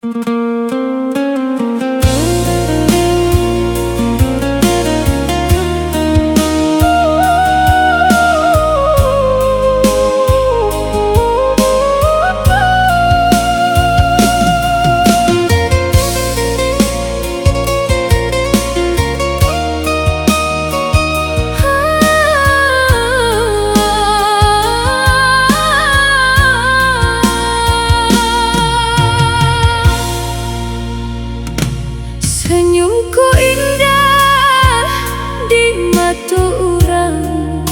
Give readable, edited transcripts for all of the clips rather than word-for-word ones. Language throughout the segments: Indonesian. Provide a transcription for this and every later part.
Senyumku indah di mata orang,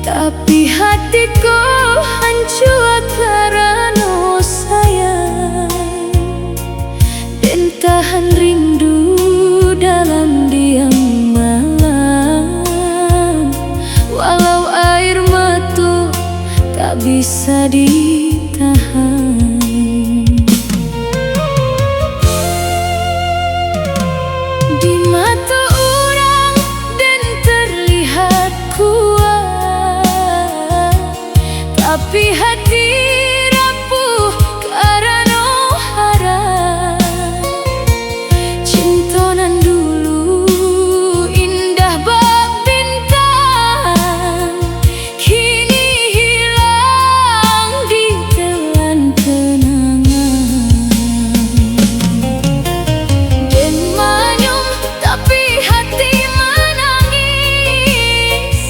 tapi hatiku hancur karena sayang dan tahan rindu dalam diam malam. Walau air mata tak bisa ditahan, di mata orang dan terlihat kuat, tapi hati rapuh karena harap. Cinta nan dulu indah bak bintang, kini hilang di telan kenangan. Dan manyung tapi hati menangis,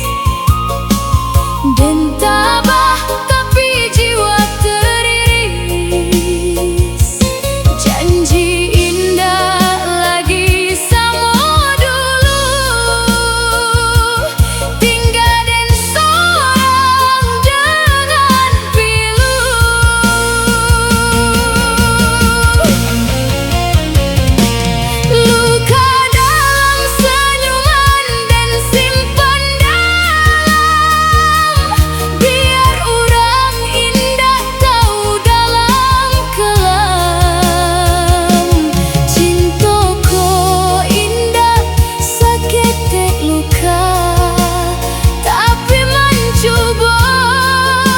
dan tabah tapi jiwa teriris. Janji indah lagi sama dulu, tinggal dan seorang dengan pilu. Luka dalam senyuman dan simpan dalam, biar orang indah tahu dalam kelam. Cintaku indah sakit luka, tapi mencoba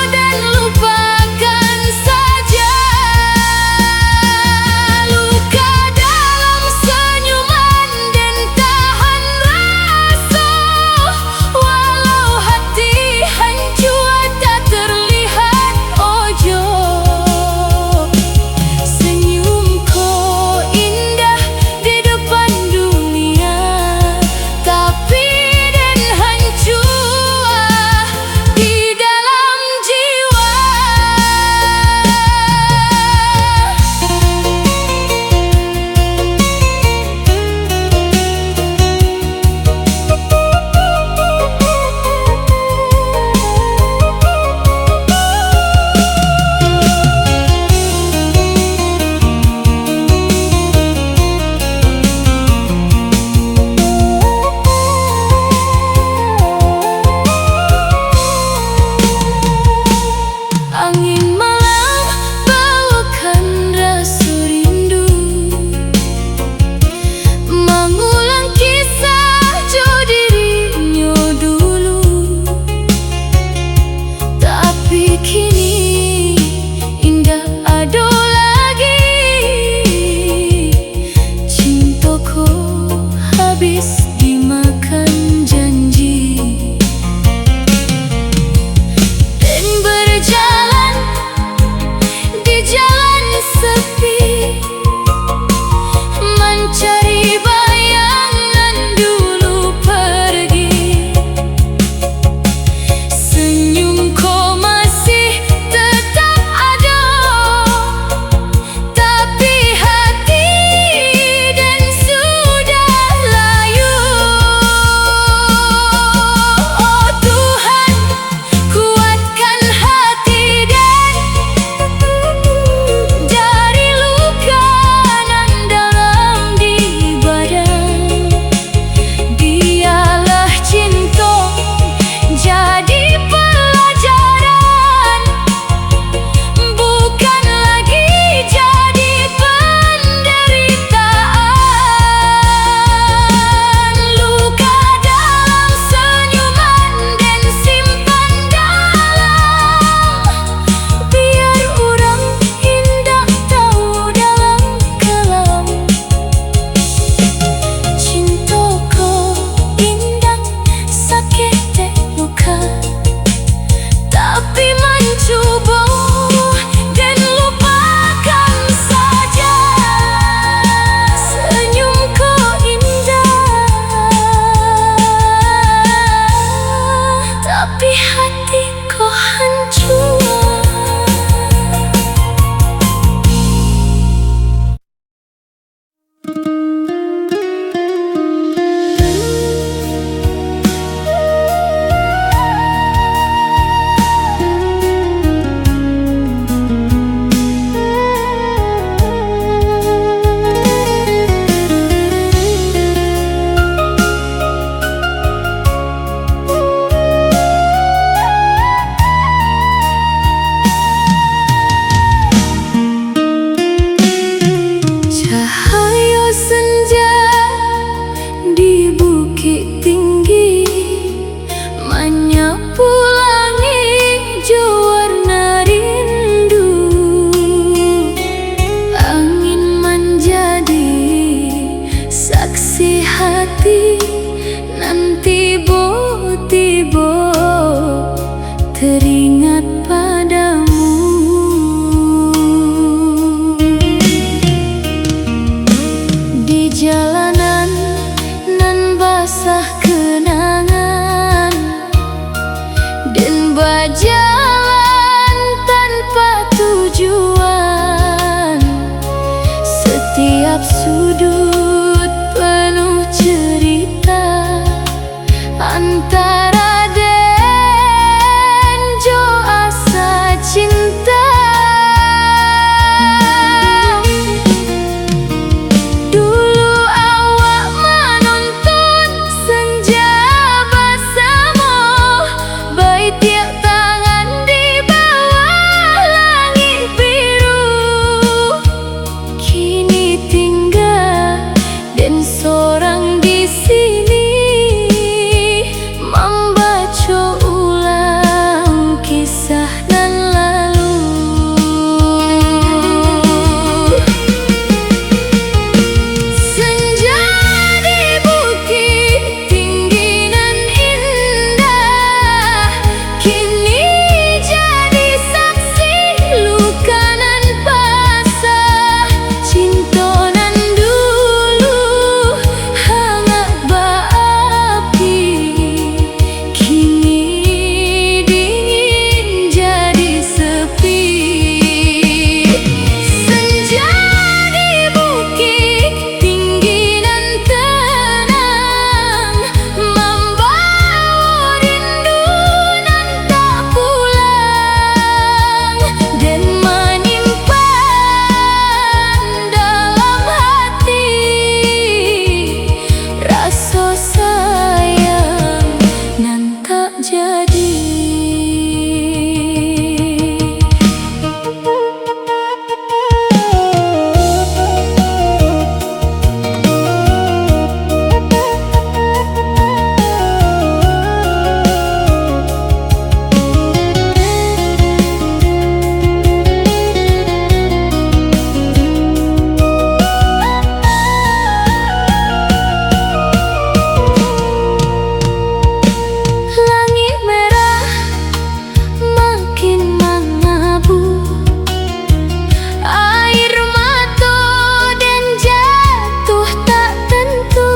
dan lupakan saja. Luka dalam senyuman dan tahan rasa, walau hati hancur tak terlihat ojo. Senyumku indah di depan dunia, tapi dan hancur di dalam jiwa. Angin malam bawakan rasa rindu, mengulang kisah jauh dirinya dulu. Tapi kini indah ada lagi, cintaku habis dimakan janji. Dan berjalan di jalan sepi, mencari bayangan dulu pergi. Senyumku masih tetap ada, tapi hati dan sudah layu. Oh Tuhan, kuatkan hati dan dari luka Setiap sudut penuh cerita antara denjo asa cinta. Dulu awak menuntun senja bersama, baik tiap tangan di bawah langit biru. Kini tinggal dan seorang di sini membaca ulang kisah nan lalu. Senja di bukit tinggi nan indah, kini jadi saksi luka nan pasah. Cinta nan dulu hangat berapi, kini dingin jadi sepi. Senja di bukit tinggi nan tenang, membawa rindu nan tak pulang, dan menyimpan dalam hati rasa sayang nan tak jadi. Langit merah makin mengabu, air mata dan jatuh tak tentu.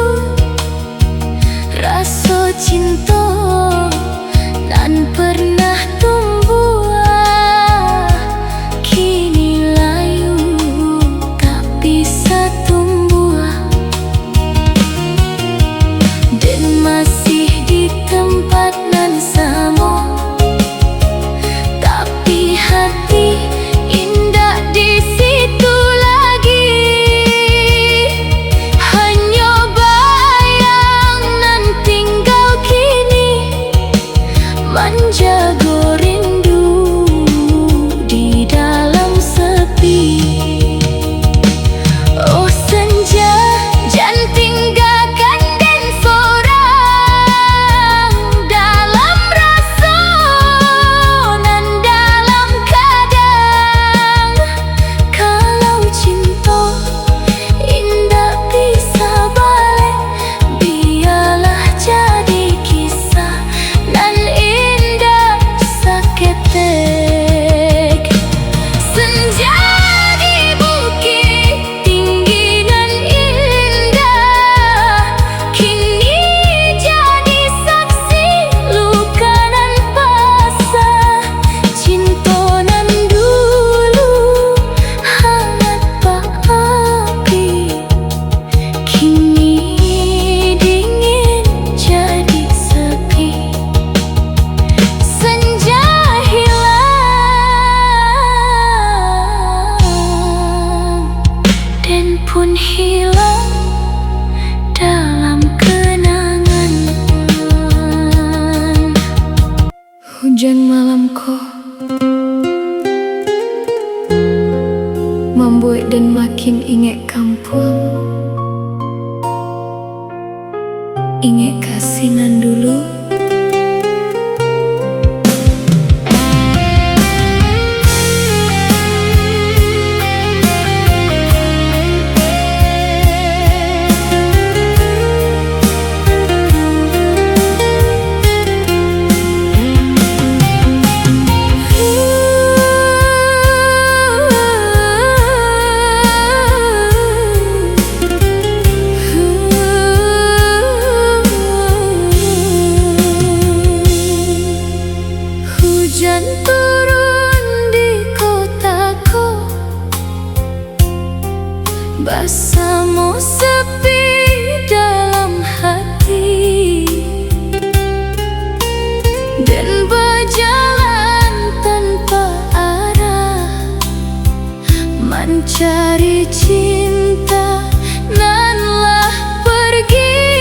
Rasa cinta nan pernah tumbuh kini layu tak bisa tumbuh, dan masih di tempat nan sama, tapi hati indah di situ lagi. Hanya bayang nan tinggal kini menjaga rindu di dalam sepi. Oh senja, jangan tinggalkan dan sorang dalam rasa nan dalam kadang. Kalau cinta indah bisa balik, biarlah jadi kisah nan indah saketek. Senja di bukit tinggi nan indah, kini jadi saksi luka nan pasah. Cinta nan dulu hangat berapi, kini dingin jadi sepi. Senja hilang dan pun hilang dalam kenangan. Hujan malamku membuat dan makin ingat kampung, ingat kasih nan dulu. Basamu sepi dalam hati dan berjalan tanpa arah, mencari cinta nanlah pergi.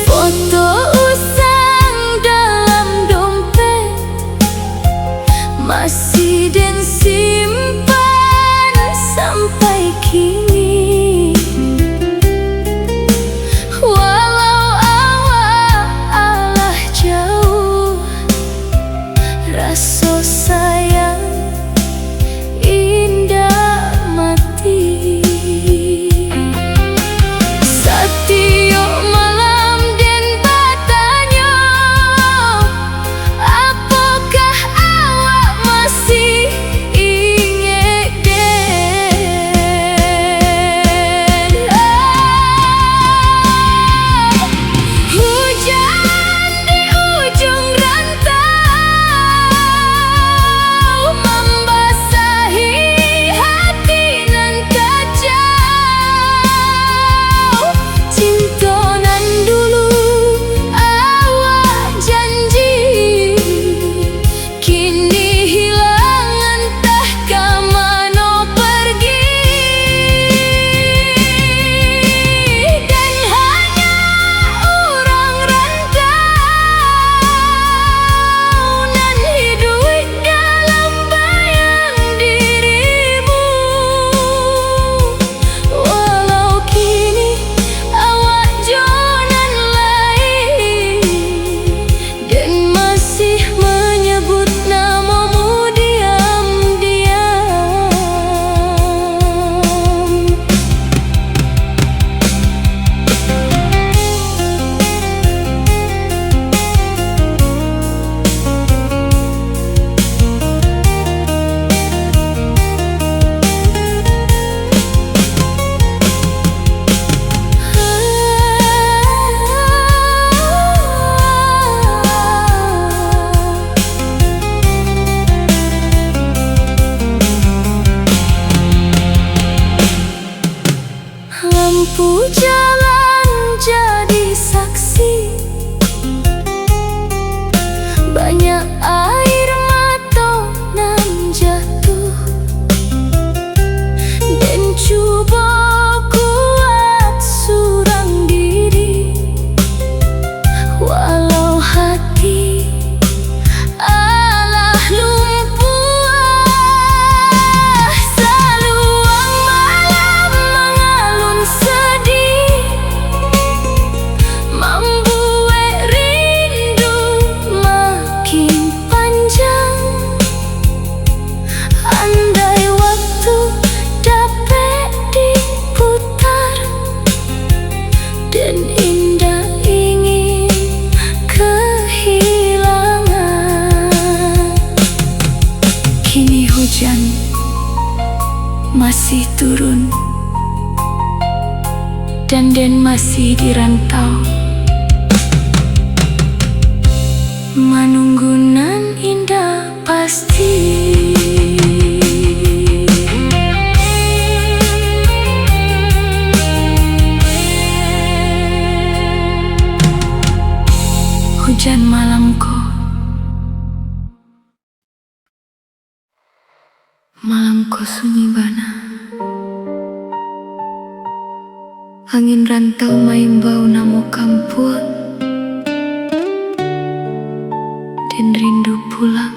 Foto usang dalam dompet masih dan simpan sampai kini. Walau awak alah jauh, rasa sayang indah mati. Setiap malam dan bertanya, apakah awak masih ingat Den? Hujan di ujung rantau membasahi hati nan kacau. Cinta nan dulu awak janji, kini hilang entah ke mana pergi. Dan hanya orang rantau nan hidup dalam bayang dirimu. Walau kini awak jonan lain dan masih menyebut namamu diam-diam. Lampu jalan jadi saksi, banyak air mata nan jatuh, dan cuba kuat surang diri. Walau hati alah lumpuh, seluang malam mengalun sedih, membuat rindu makin panjang. Andai waktu dapat diputar dan indah ingin kehilangan. Kini hujan masih turun dan Den masih di rantau, menunggu nan indah pasti. Hujan malamku, malamku sunyi bana. Angin rantau maimbau namo kampung dan rindu pulang.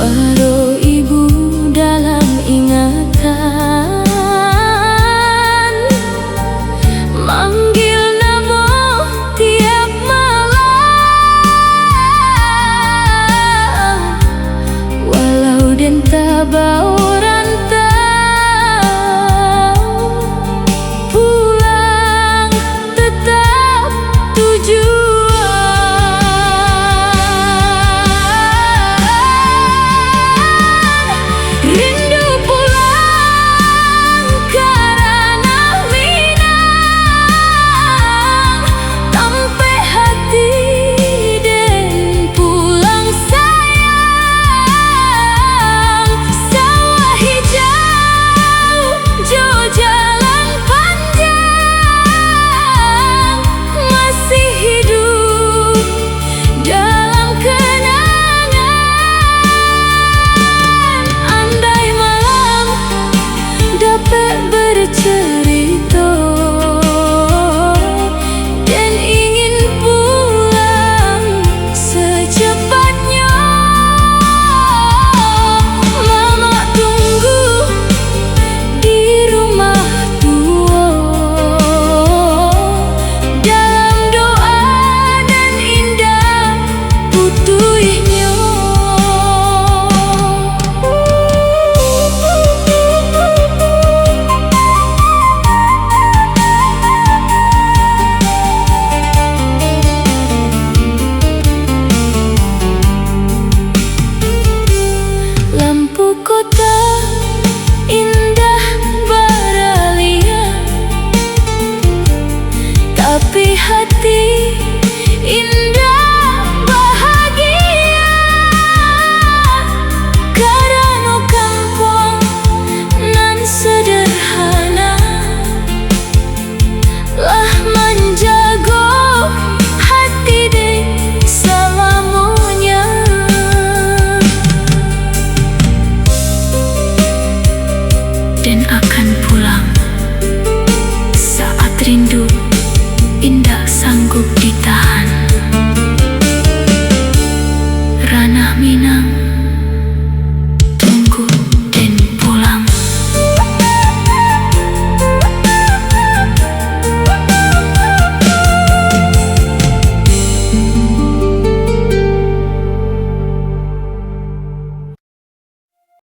Waro ibu dalam ingatan, manggil namo tiap malam, walau den tabau